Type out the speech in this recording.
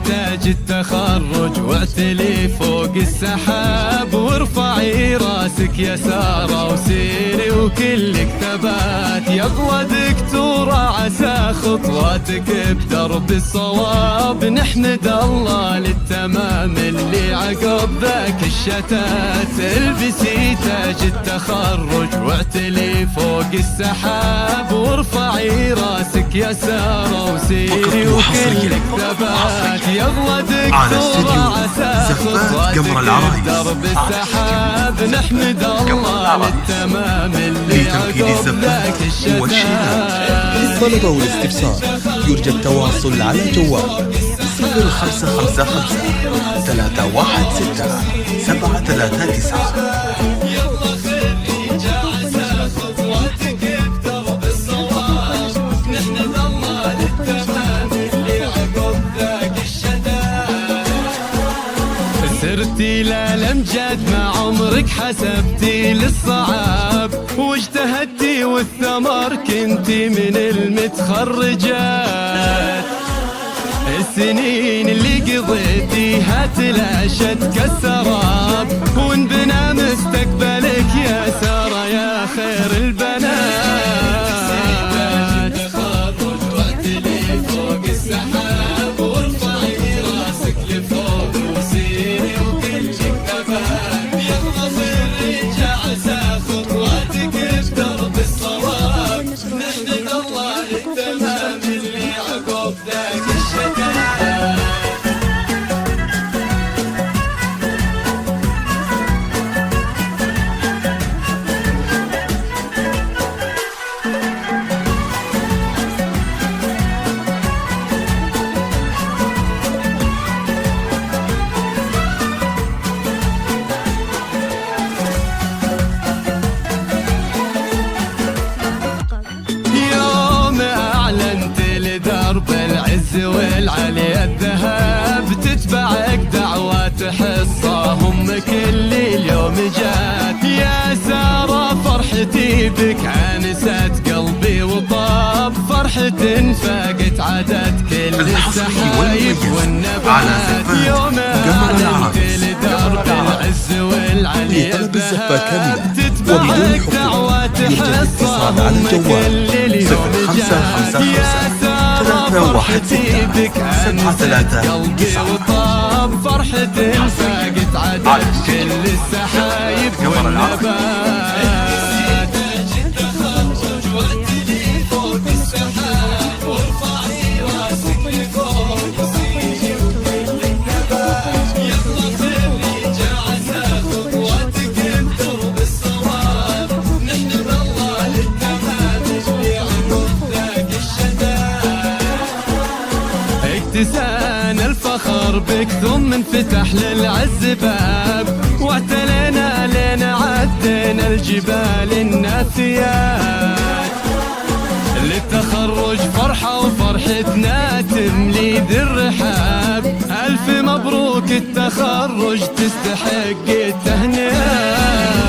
تاج التخرج واعتلي فوق السحاب، وارفعي راسك يا سارة وسيري وكلك ثبات. يقوى دكتورة عسى خطواتك بدرب الصواب، نحمد الله للتمام اللي عقب ذاك الشتات. البسي تاج التخرج واعتلي فوق السحاب، وارفعي راسك يا سارة وسيري وكلك ثبات. يغوى دكتورة عسى خطواتك بدرب السحاب، نحمد الله للتمام اللي عقب ذاك الشتات. للطلبة والاستفسار يرجى التواصل على جوال 0555 316 739. سرتي للامجاد مع عمرك حسبتي للصعاب، واجتهدتي والثمر كنتي من المتخرجات. السنين اللي قضيتيها تلاشت كالسراب، وانبنى مستقبلك يا سارة يا خير البنات. تخرج واعتلي فوق السحاب، وارفعي راسك لفوق وسيري وكلك ثبات. يغلط الرجع عسى خطواتك بدرب الصواب، نحمد الله للتمام اللي عقب ذاك الشتات. درب العز والعلي الذهب، تتبعك دعوات حصة هم كل اليوم جات. يا سارة فرحتي بك عنست قلبي وطاب، فرحة فاقت عدد كل السحايب والنبات. يوم أعلنت لدرب العز والعلي الذهب، تتبعك دعوات حصة هم كل اليوم جات. يا فرحتي بك عنست قلبي وطاب، فرحة فاقت عدد كل السحايب والنبات. تخرج واعتلي فوق السحاب، وارفعي راسك لفوق وسيري وكلك ثبات. يغلط الرجع عسى خطواتك بدرب الصواب، نحمد الله للتمام اللي عقب ذاك الشتات. اكتسان الفخر بك ثم انفتح للعز باب، واعتلينا لين عدينا الجبال الناثيات. للتخرج فرحة وفرحتنا تملي ذي الرحاب، ألف مبروك التخرج تستحق التهنئات.